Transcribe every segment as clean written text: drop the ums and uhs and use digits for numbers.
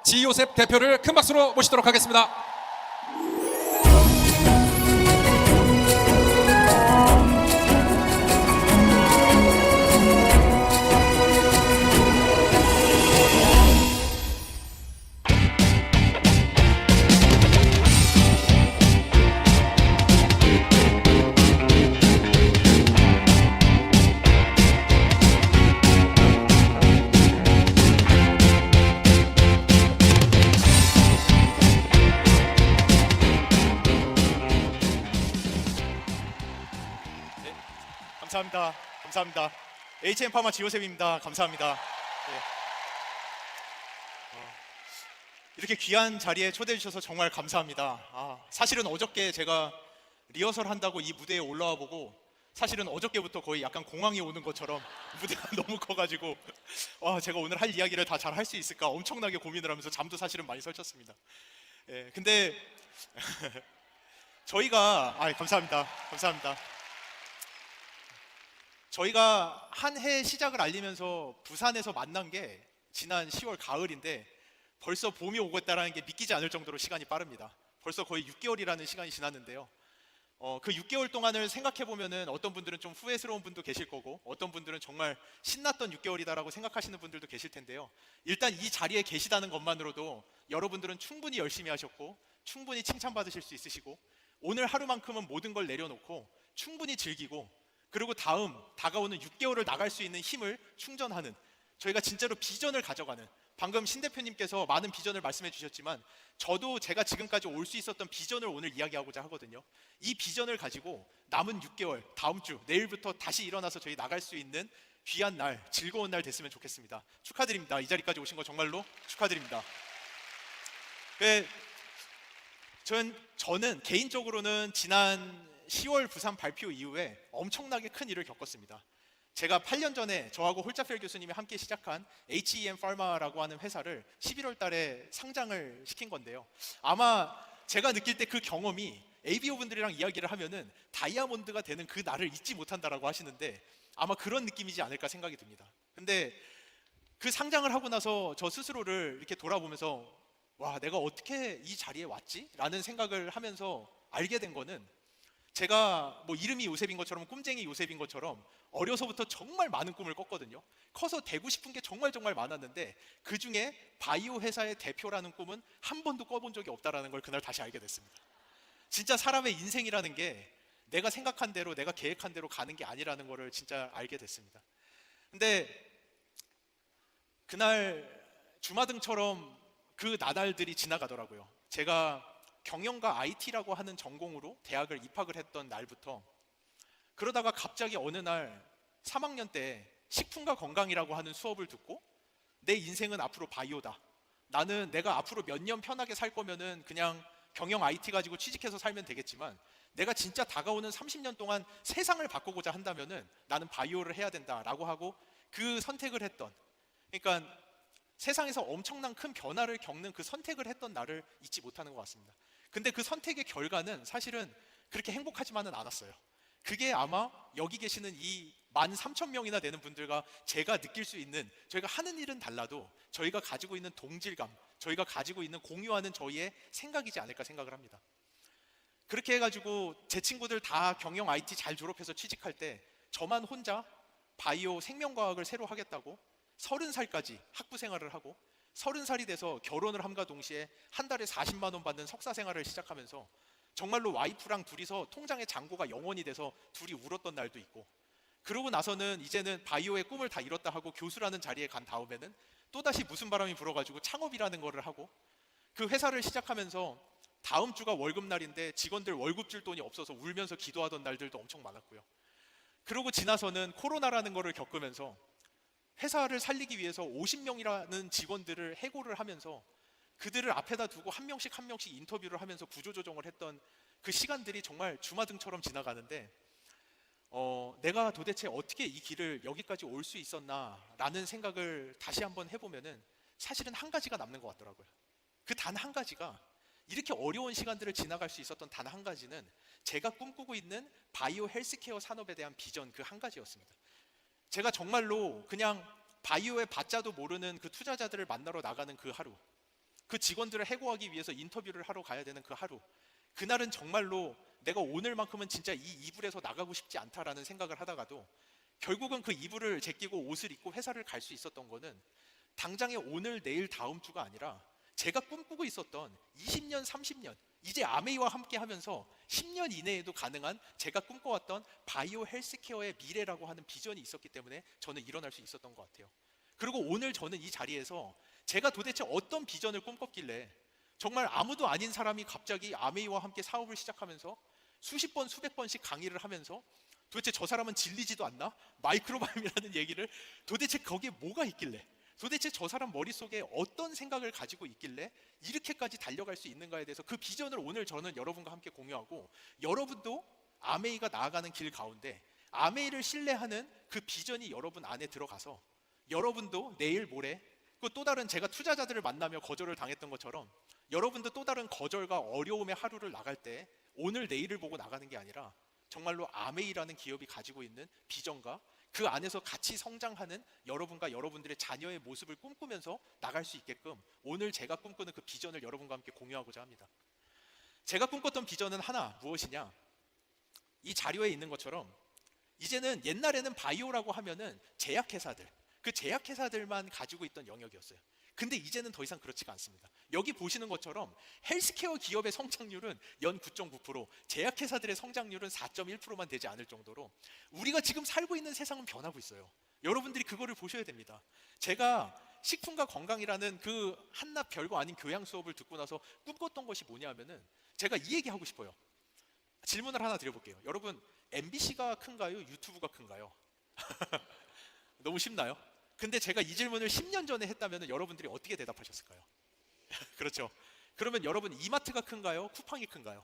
지요셉 대표를 큰 박수로 모시도록 하겠습니다. 감사합니다. HM파마 지호셉입니다. 감사합니다. 네. 이렇게 귀한 자리에 초대해 주셔서 정말 감사합니다. 사실은 어저께 제가 리허설 한다고 이 무대에 올라와 보고 사실은 어저께부터 거의 약간 공황이 오는 것처럼 무대가 너무 커가지고 제가 오늘 할 이야기를 다 잘 할 수 있을까 엄청나게 고민을 하면서 잠도 사실은 많이 설쳤습니다. 근데 저희가 감사합니다. 저희가 한 해 시작을 알리면서 부산에서 만난 게 지난 10월 가을인데 벌써 봄이 오고 있다는 게 믿기지 않을 정도로 시간이 빠릅니다. 벌써 거의 6개월이라는 시간이 지났는데요. 그 6개월 동안을 생각해 보면은 어떤 분들은 좀 후회스러운 분도 계실 거고 어떤 분들은 정말 신났던 6개월이다라고 생각하시는 분들도 계실 텐데요. 일단 이 자리에 계시다는 것만으로도 여러분들은 충분히 열심히 하셨고 충분히 칭찬받으실 수 있으시고 오늘 하루만큼은 모든 걸 내려놓고 충분히 즐기고 그리고 다가오는 6개월을 나갈 수 있는 힘을 충전하는 저희가 진짜로 비전을 가져가는 방금 신 대표님께서 많은 비전을 말씀해 주셨지만 저도 제가 지금까지 올 수 있었던 비전을 오늘 이야기하고자 하거든요. 이 비전을 가지고 남은 6개월 다음 주 내일부터 다시 일어나서 저희 나갈 수 있는 귀한 날 즐거운 날 됐으면 좋겠습니다. 축하드립니다. 이 자리까지 오신 거 정말로 축하드립니다. 저는 개인적으로는 지난 10월 부산 발표 이후에 엄청나게 큰 일을 겪었습니다. 제가 8년 전에 저하고 홀자펠 교수님이 함께 시작한 HEM Pharma라고 하는 회사를 11월 달에 상장을 시킨 건데요. 아마 제가 느낄 때 그 경험이 ABO 분들이랑 이야기를 하면은 다이아몬드가 되는 그 날을 잊지 못한다라고 하시는데 아마 그런 느낌이지 않을까 생각이 듭니다. 근데 그 상장을 하고 나서 저 스스로를 이렇게 돌아보면서 내가 어떻게 이 자리에 왔지? 라는 생각을 하면서 알게 된 거는 제가 이름이 요셉인 것처럼 꿈쟁이 요셉인 것처럼 어려서부터 정말 많은 꿈을 꿨거든요. 커서 되고 싶은 게 정말 많았는데 그 중에 바이오 회사의 대표라는 꿈은 한 번도 꿔본 적이 없다는 걸 그날 다시 알게 됐습니다. 진짜 사람의 인생이라는 게 내가 생각한 대로 내가 계획한 대로 가는 게 아니라는 거를 진짜 알게 됐습니다. 근데 그날 주마등처럼 그 나날들이 지나가더라고요. 제가 경영과 IT라고 하는 전공으로 대학을 입학을 했던 날부터 그러다가 갑자기 어느 날 3학년 때 식품과 건강이라고 하는 수업을 듣고 내 인생은 앞으로 바이오다. 나는 내가 앞으로 몇 년 편하게 살 거면은 그냥 경영 IT 가지고 취직해서 살면 되겠지만 내가 진짜 다가오는 30년 동안 세상을 바꾸고자 한다면은 나는 바이오를 해야 된다라고 하고 그 선택을 했던 그러니까 세상에서 엄청난 큰 변화를 겪는 그 선택을 했던 나를 잊지 못하는 것 같습니다. 근데 그 선택의 결과는 사실은 그렇게 행복하지만은 않았어요. 그게 아마 여기 계시는 이 13,000명이나 되는 분들과 제가 느낄 수 있는 저희가 하는 일은 달라도 저희가 가지고 있는 동질감, 저희가 가지고 있는 공유하는 저희의 생각이지 않을까 생각을 합니다. 그렇게 해가지고 제 친구들 다 경영 IT 잘 졸업해서 취직할 때 저만 혼자 바이오 생명과학을 새로 하겠다고 30살까지 학부 생활을 하고 30살이 돼서 결혼을 함과 동시에 한 달에 40만 원 받는 석사 생활을 시작하면서 정말로 와이프랑 둘이서 통장의 잔고가 0원이 돼서 둘이 울었던 날도 있고 그러고 나서는 이제는 바이오의 꿈을 다 이뤘다 하고 교수라는 자리에 간 다음에는 또다시 무슨 바람이 불어가지고 창업이라는 거를 하고 그 회사를 시작하면서 다음 주가 월급날인데 직원들 월급 줄 돈이 없어서 울면서 기도하던 날들도 엄청 많았고요. 그러고 지나서는 코로나라는 거를 겪으면서 회사를 살리기 위해서 50명이라는 직원들을 해고를 하면서 그들을 앞에다 두고 한 명씩 인터뷰를 하면서 구조조정을 했던 그 시간들이 정말 주마등처럼 지나가는데 내가 도대체 어떻게 이 길을 여기까지 올 수 있었나라는 생각을 다시 한번 해보면은 사실은 한 가지가 남는 것 같더라고요. 그 단 한 가지가 이렇게 어려운 시간들을 지나갈 수 있었던 단 한 가지는 제가 꿈꾸고 있는 바이오 헬스케어 산업에 대한 비전 그 한 가지였습니다. 제가 정말로 그냥 바이오의 바자도 모르는 그 투자자들을 만나러 나가는 그 하루, 그 직원들을 해고하기 위해서 인터뷰를 하러 가야 되는 그 하루, 그날은 정말로 내가 오늘만큼은 진짜 이 이불에서 나가고 싶지 않다라는 생각을 하다가도 결국은 그 이불을 제끼고 옷을 입고 회사를 갈 수 있었던 거는 당장의 오늘, 내일, 다음 주가 아니라 제가 꿈꾸고 있었던 20년, 30년, 이제 아메이와 함께 하면서 10년 이내에도 가능한 제가 꿈꿔왔던 바이오 헬스케어의 미래라고 하는 비전이 있었기 때문에 저는 일어날 수 있었던 것 같아요. 그리고 오늘 저는 이 자리에서 제가 도대체 어떤 비전을 꿈꿨길래 정말 아무도 아닌 사람이 갑자기 아메이와 함께 사업을 시작하면서 수십 번, 수백 번씩 강의를 하면서 도대체 저 사람은 질리지도 않나? 마이크로바이옴이라는 얘기를 도대체 거기에 뭐가 있길래, 도대체 저 사람 머릿속에 어떤 생각을 가지고 있길래 이렇게까지 달려갈 수 있는가에 대해서 그 비전을 오늘 저는 여러분과 함께 공유하고, 여러분도 아메이가 나아가는 길 가운데 아메이를 신뢰하는 그 비전이 여러분 안에 들어가서 여러분도 내일 모레 또 다른, 제가 투자자들을 만나며 거절을 당했던 것처럼 여러분도 또 다른 거절과 어려움의 하루를 나갈 때 오늘 내일을 보고 나가는 게 아니라 정말로 아메이라는 기업이 가지고 있는 비전과 그 안에서 같이 성장하는 여러분과 여러분들의 자녀의 모습을 꿈꾸면서 나갈 수 있게끔 오늘 제가 꿈꾸는 그 비전을 여러분과 함께 공유하고자 합니다. 제가 꿈꿨던 비전은 하나, 무엇이냐? 이 자료에 있는 것처럼 이제는, 옛날에는 바이오라고 하면은 제약회사들, 그 제약회사들만 가지고 있던 영역이었어요. 근데 이제는 더 이상 그렇지가 않습니다. 여기 보시는 것처럼 헬스케어 기업의 성장률은 연 9.9%, 제약회사들의 성장률은 4.1%만 되지 않을 정도로 우리가 지금 살고 있는 세상은 변하고 있어요. 여러분들이 그거를 보셔야 됩니다. 제가 식품과 건강이라는 그 한낱 별거 아닌 교양 수업을 듣고 나서 꿈꿨던 것이 뭐냐면은, 제가 이 얘기 하고 싶어요. 질문을 하나 드려볼게요. 여러분, MBC가 큰가요? 유튜브가 큰가요? 너무 쉽나요? 근데 제가 이 질문을 10년 전에 했다면 여러분들이 어떻게 대답하셨을까요? 그렇죠. 그러면 여러분, 이마트가 큰가요? 쿠팡이 큰가요?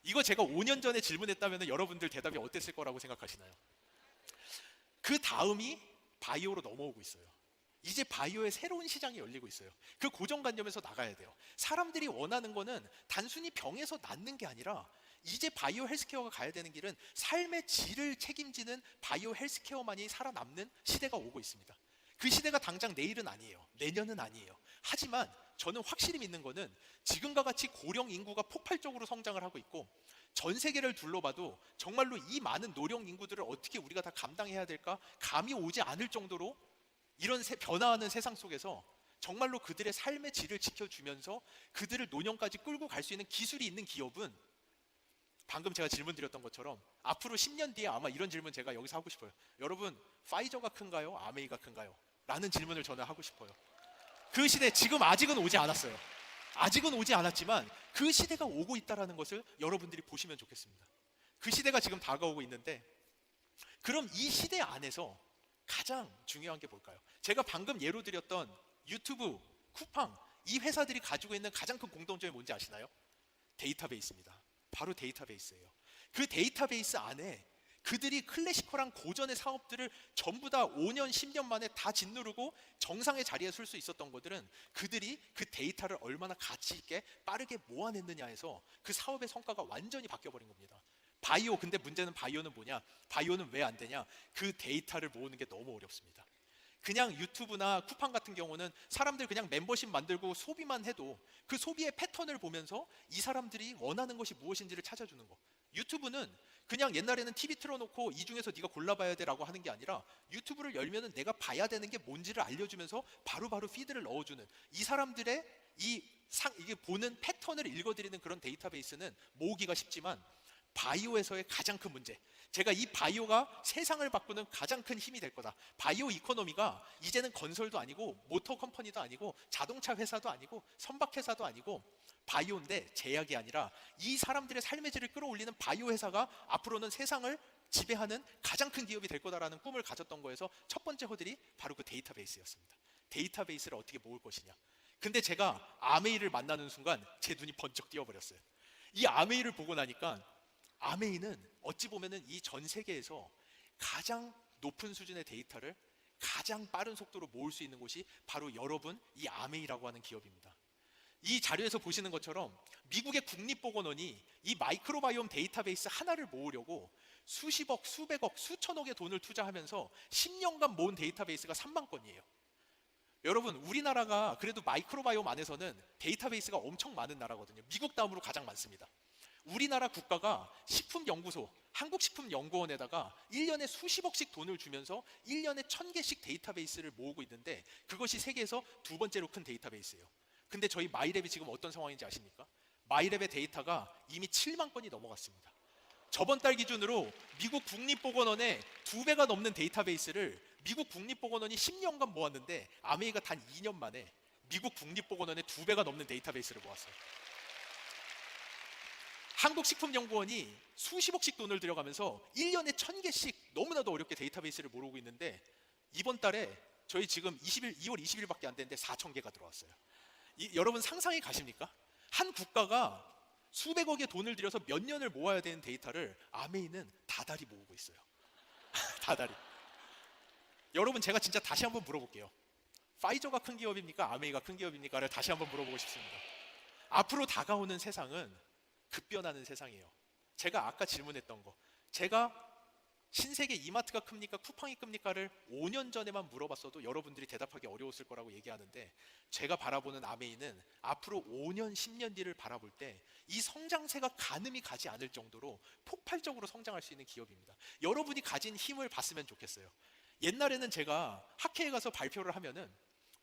이거 제가 5년 전에 질문했다면 여러분들 대답이 어땠을 거라고 생각하시나요? 그 다음이 바이오로 넘어오고 있어요. 이제 바이오의 새로운 시장이 열리고 있어요. 그 고정관념에서 나가야 돼요. 사람들이 원하는 거는 단순히 병에서 낫는 게 아니라 이제 바이오 헬스케어가 가야 되는 길은 삶의 질을 책임지는 바이오 헬스케어만이 살아남는 시대가 오고 있습니다. 그 시대가 당장 내일은 아니에요. 내년은 아니에요. 하지만 저는 확실히 믿는 거는 지금과 같이 고령 인구가 폭발적으로 성장을 하고 있고, 전 세계를 둘러봐도 정말로 이 많은 노령 인구들을 어떻게 우리가 다 감당해야 될까 감이 오지 않을 정도로 이런 변화하는 세상 속에서 정말로 그들의 삶의 질을 지켜주면서 그들을 노년까지 끌고 갈 수 있는 기술이 있는 기업은, 방금 제가 질문 드렸던 것처럼 앞으로 10년 뒤에 아마 이런 질문 제가 여기서 하고 싶어요. 여러분, 파이저가 큰가요? 아메이가 큰가요? 라는 질문을 저는 하고 싶어요. 그 시대, 지금 아직은 오지 않았어요. 아직은 오지 않았지만 그 시대가 오고 있다는 것을 여러분들이 보시면 좋겠습니다. 그 시대가 지금 다가오고 있는데, 그럼 이 시대 안에서 가장 중요한 게 뭘까요? 제가 방금 예로 드렸던 유튜브, 쿠팡, 이 회사들이 가지고 있는 가장 큰 공통점이 뭔지 아시나요? 데이터베이스입니다. 바로 데이터베이스예요. 그 데이터베이스 안에 그들이 클래시컬한 고전의 사업들을 전부 다 5년, 10년 만에 다 짓누르고 정상의 자리에 설 수 있었던 것들은 그들이 그 데이터를 얼마나 가치 있게 빠르게 모아냈느냐에서 그 사업의 성과가 완전히 바뀌어버린 겁니다. 바이오, 근데 문제는 바이오는 뭐냐? 바이오는 왜 안 되냐? 그 데이터를 모으는 게 너무 어렵습니다. 그냥 유튜브나 쿠팡 같은 경우는 사람들 그냥 멤버십 만들고 소비만 해도 그 소비의 패턴을 보면서 이 사람들이 원하는 것이 무엇인지를 찾아주는 거. 유튜브는 그냥 옛날에는 TV 틀어놓고 이 중에서 네가 골라봐야 돼라고 하는 게 아니라 유튜브를 열면은 내가 봐야 되는 게 뭔지를 알려주면서 바로바로 피드를 넣어주는, 이 사람들의 이게 보는 패턴을 읽어드리는 그런 데이터베이스는 모으기가 쉽지만, 바이오에서의 가장 큰 문제, 제가 이 바이오가 세상을 바꾸는 가장 큰 힘이 될 거다. 바이오 이코노미가 이제는 건설도 아니고 모터 컴퍼니도 아니고 자동차 회사도 아니고 선박 회사도 아니고 바이오인데, 제약이 아니라 이 사람들의 삶의 질을 끌어올리는 바이오 회사가 앞으로는 세상을 지배하는 가장 큰 기업이 될 거다라는 꿈을 가졌던 거에서 첫 번째 허들이 바로 그 데이터베이스였습니다. 데이터베이스를 어떻게 모을 것이냐. 근데 제가 아메이를 만나는 순간 제 눈이 번쩍 띄어버렸어요. 이 아메이를 보고 나니까 아메이는 어찌 보면은 이 전 세계에서 가장 높은 수준의 데이터를 가장 빠른 속도로 모을 수 있는 곳이 바로 여러분, 이 아메이라고 하는 기업입니다. 이 자료에서 보시는 것처럼 미국의 국립보건원이 이 마이크로바이옴 데이터베이스 하나를 모으려고 수십억, 수백억, 수천억의 돈을 투자하면서 10년간 모은 데이터베이스가 3만 건이에요. 여러분, 우리나라가 그래도 마이크로바이옴 안에서는 데이터베이스가 엄청 많은 나라거든요. 미국 다음으로 가장 많습니다. 우리나라 국가가 식품연구소, 한국식품연구원에다가 1년에 수십억씩 돈을 주면서 1년에 1000개씩 데이터베이스를 모으고 있는데, 그것이 세계에서 두 번째로 큰 데이터베이스예요. 근데 저희 마이랩이 지금 어떤 상황인지 아십니까? 마이랩의 데이터가 이미 7만 건이 넘어갔습니다. 저번 달 기준으로 미국 국립보건원의 2배가 넘는 데이터베이스를 미국 국립보건원이 10년간 모았는데, 아메이가 단 2년 만에 미국 국립보건원의 2배가 넘는 데이터베이스를 모았어요. 한국식품연구원이 수십억씩 돈을 들여가면서 1년에 1000개씩 너무나도 어렵게 데이터베이스를 모으고 있는데, 이번 달에 저희 지금 2월 20일밖에 안 됐는데 4,000개가 들어왔어요. 여러분 상상이 가십니까? 한 국가가 수백억의 돈을 들여서 몇 년을 모아야 되는 데이터를 아메이는 다달이 모으고 있어요. 다달이. 여러분, 제가 진짜 다시 한번 물어볼게요. 파이저가 큰 기업입니까? 아메이가 큰 기업입니까?를 다시 한번 물어보고 싶습니다. 앞으로 다가오는 세상은 급변하는 세상이에요. 제가 아까 질문했던 거, 제가 신세계 이마트가 큽니까? 쿠팡이 큽니까?를 5년 전에만 물어봤어도 여러분들이 대답하기 어려웠을 거라고 얘기하는데, 제가 바라보는 아메이는 앞으로 5년, 10년 뒤를 바라볼 때 이 성장세가 가늠이 가지 않을 정도로 폭발적으로 성장할 수 있는 기업입니다. 여러분이 가진 힘을 봤으면 좋겠어요. 옛날에는 제가 학회에 가서 발표를 하면은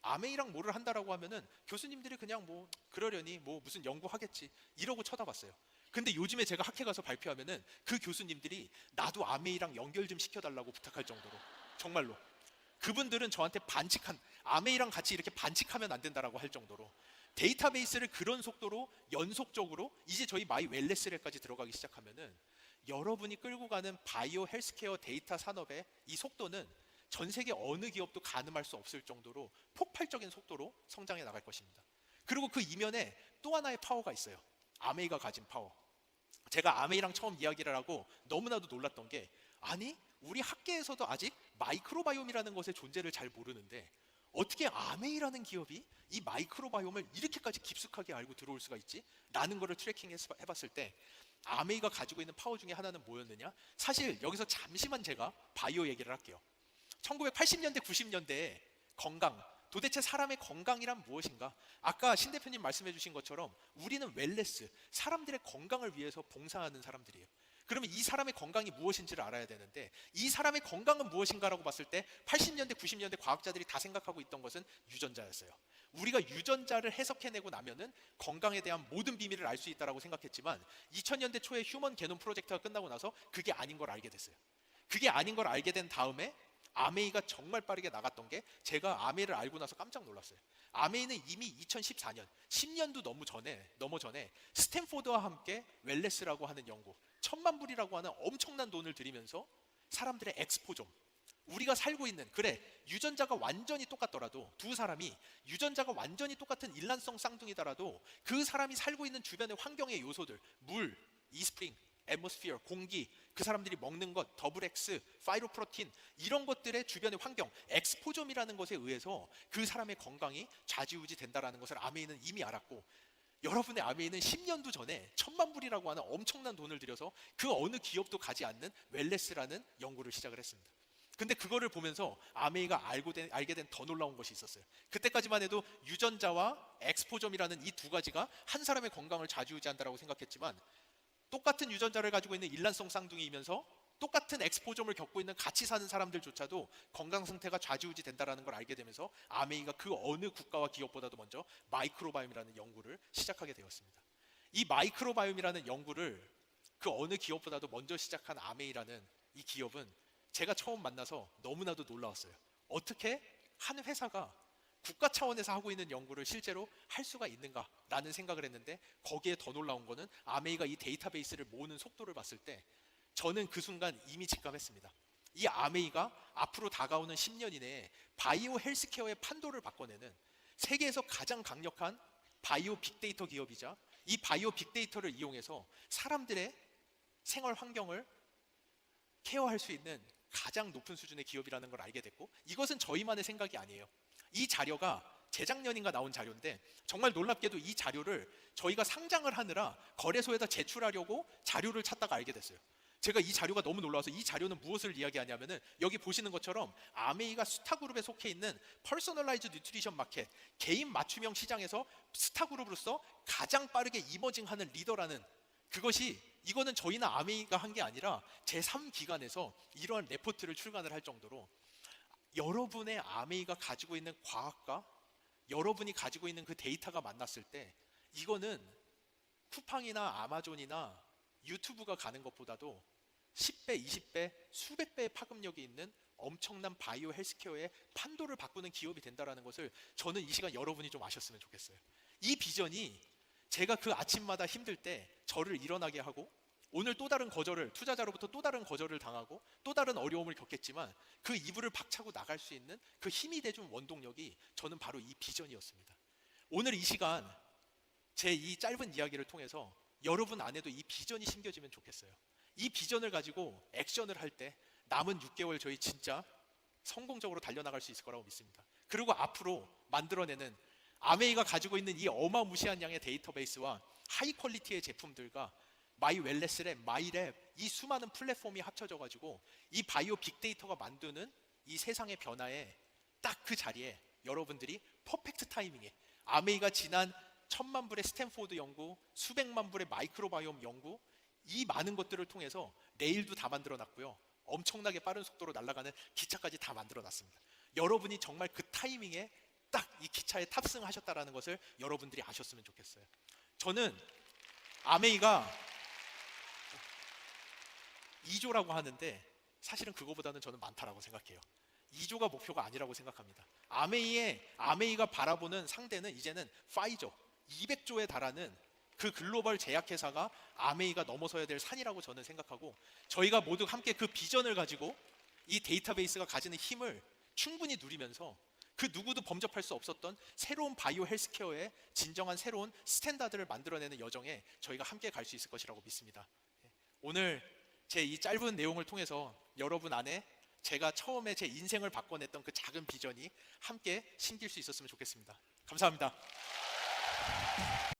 아메이랑 뭐를 한다라고 하면은 교수님들이 그냥 뭐 그러려니 뭐 무슨 연구하겠지 이러고 쳐다봤어요. 근데 요즘에 제가 학회 가서 발표하면은 그 교수님들이 나도 아메이랑 연결 좀 시켜달라고 부탁할 정도로, 정말로 그분들은 저한테 아메이랑 같이 이렇게 반칙하면 안 된다라고 할 정도로 데이터베이스를 그런 속도로 연속적으로 이제 저희 마이 웰네스랩까지 들어가기 시작하면은 여러분이 끌고 가는 바이오 헬스케어 데이터 산업의 이 속도는 전 세계 어느 기업도 가늠할 수 없을 정도로 폭발적인 속도로 성장해 나갈 것입니다. 그리고 그 이면에 또 하나의 파워가 있어요. 아메이가 가진 파워. 제가 아메이랑 처음 이야기를 하고 너무나도 놀랐던 게, 아니 우리 학계에서도 아직 마이크로바이옴이라는 것의 존재를 잘 모르는데 어떻게 아메이라는 기업이 이 마이크로바이옴을 이렇게까지 깊숙하게 알고 들어올 수가 있지? 라는 거를 트래킹해봤을 때 아메이가 가지고 있는 파워 중에 하나는 뭐였느냐? 사실 여기서 잠시만 제가 바이오 얘기를 할게요. 1980년대, 90년대에 건강, 도대체 사람의 건강이란 무엇인가? 아까 신 대표님 말씀해 주신 것처럼 우리는 웰네스, 사람들의 건강을 위해서 봉사하는 사람들이에요. 그러면 이 사람의 건강이 무엇인지를 알아야 되는데, 이 사람의 건강은 무엇인가라고 봤을 때 80년대, 90년대 과학자들이 다 생각하고 있던 것은 유전자였어요. 우리가 유전자를 해석해내고 나면은 건강에 대한 모든 비밀을 알 수 있다라고 생각했지만 2000년대 초에 휴먼 게놈 프로젝트가 끝나고 나서 그게 아닌 걸 알게 됐어요. 그게 아닌 걸 알게 된 다음에 아메이가 정말 빠르게 나갔던 게, 제가 아메이를 알고 나서 깜짝 놀랐어요. 아메이는 이미 2014년, 10년도 넘어 전에 스탠포드와 함께 웰네스라고 하는 연구, 1000만 불이라고 하는 엄청난 돈을 들이면서 사람들의 엑스포좀, 우리가 살고 있는, 그래 유전자가 완전히 똑같더라도, 두 사람이 유전자가 완전히 똑같은 일란성 쌍둥이더라도 그 사람이 살고 있는 주변의 환경의 요소들, 물, 이스프링, 애트모스피어, 공기, 그 사람들이 먹는 것, 더블 X, 파이로프로틴, 이런 것들의 주변의 환경, 엑스포점이라는 것에 의해서 그 사람의 건강이 좌지우지 된다라는 것을 아메이는 이미 알았고, 여러분의 아메이는 10년도 전에 1000만 불이라고 하는 엄청난 돈을 들여서 그 어느 기업도 가지 않는 웰네스라는 연구를 시작을 했습니다. 근데 그거를 보면서 아메이가 알게 된 더 놀라운 것이 있었어요. 그때까지만 해도 유전자와 엑스포점이라는 이 두 가지가 한 사람의 건강을 좌지우지한다라고 생각했지만, 똑같은 유전자를 가지고 있는 일란성 쌍둥이이면서 똑같은 엑스포점을 겪고 있는 같이 사는 사람들조차도 건강 상태가 좌지우지 된다는 걸 알게 되면서 아메이가 그 어느 국가와 기업보다도 먼저 마이크로바이옴이라는 연구를 시작하게 되었습니다. 이 마이크로바이옴이라는 연구를 그 어느 기업보다도 먼저 시작한 아메이라는 이 기업은 제가 처음 만나서 너무나도 놀라웠어요. 어떻게 한 회사가 국가 차원에서 하고 있는 연구를 실제로 할 수가 있는가라는 생각을 했는데, 거기에 더 놀라운 거는 아메이가 이 데이터베이스를 모으는 속도를 봤을 때 저는 그 순간 이미 직감했습니다. 이 아메이가 앞으로 다가오는 10년 이내에 바이오 헬스케어의 판도를 바꿔내는 세계에서 가장 강력한 바이오 빅데이터 기업이자, 이 바이오 빅데이터를 이용해서 사람들의 생활 환경을 케어할 수 있는 가장 높은 수준의 기업이라는 걸 알게 됐고, 이것은 저희만의 생각이 아니에요. 이 자료가 재작년인가 나온 자료인데, 정말 놀랍게도 이 자료를 저희가 상장을 하느라 거래소에다 제출하려고 자료를 찾다가 알게 됐어요. 제가 이 자료가 너무 놀라워서, 이 자료는 무엇을 이야기하냐면은 여기 보시는 것처럼 아메이가 스타그룹에 속해 있는 퍼스널라이즈 뉴트리션 마켓, 개인 맞춤형 시장에서 스타그룹으로서 가장 빠르게 이머징하는 리더라는, 그것이, 이거는 저희나 아메이가 한 게 아니라 제3기관에서 이러한 레포트를 출간을 할 정도로, 여러분의 아메이가 가지고 있는 과학과 여러분이 가지고 있는 그 데이터가 만났을 때, 이거는 쿠팡이나 아마존이나 유튜브가 가는 것보다도 10배, 20배, 수백 배의 파급력이 있는 엄청난 바이오 헬스케어의 판도를 바꾸는 기업이 된다는 것을 저는 이 시간 여러분이 좀 아셨으면 좋겠어요. 이 비전이, 제가 그 아침마다 힘들 때 저를 일어나게 하고, 오늘 또 다른 거절을, 투자자로부터 또 다른 거절을 당하고 또 다른 어려움을 겪겠지만 그 이불을 박차고 나갈 수 있는 그 힘이 돼준 원동력이 저는 바로 이 비전이었습니다. 오늘 이 시간 제 이 짧은 이야기를 통해서 여러분 안에도 이 비전이 심겨지면 좋겠어요. 이 비전을 가지고 액션을 할 때 남은 6개월 저희 진짜 성공적으로 달려나갈 수 있을 거라고 믿습니다. 그리고 앞으로 만들어내는 아메이가 가지고 있는 이 어마무시한 양의 데이터베이스와 하이 퀄리티의 제품들과 마이 웰네스랩, 마이랩, 이 수많은 플랫폼이 합쳐져 가지고 이 바이오 빅데이터가 만드는 이 세상의 변화에 딱 그 자리에 여러분들이 퍼펙트 타이밍에 아메이가 지난 1000만 불의 스탠포드 연구, 수백만 불의 마이크로바이옴 연구, 이 많은 것들을 통해서 레일도 다 만들어 놨고요, 엄청나게 빠른 속도로 날아가는 기차까지 다 만들어 놨습니다. 여러분이 정말 그 타이밍에 딱 이 기차에 탑승하셨다라는 것을 여러분들이 아셨으면 좋겠어요. 저는 아메이가 2조라고 하는데 사실은 그거보다는 저는 많다라고 생각해요. 2조가 목표가 아니라고 생각합니다. 아메이가 바라보는 상대는 이제는 파이저, 200조에 달하는 그 글로벌 제약회사가 아메이가 넘어서야 될 산이라고 저는 생각하고, 저희가 모두 함께 그 비전을 가지고 이 데이터베이스가 가지는 힘을 충분히 누리면서 그 누구도 범접할 수 없었던 새로운 바이오 헬스케어의 진정한 새로운 스탠다드를 만들어내는 여정에 저희가 함께 갈 수 있을 것이라고 믿습니다. 오늘 제 이 짧은 내용을 통해서 여러분 안에 제가 처음에 제 인생을 바꿔냈던 그 작은 비전이 함께 심길 수 있었으면 좋겠습니다. 감사합니다.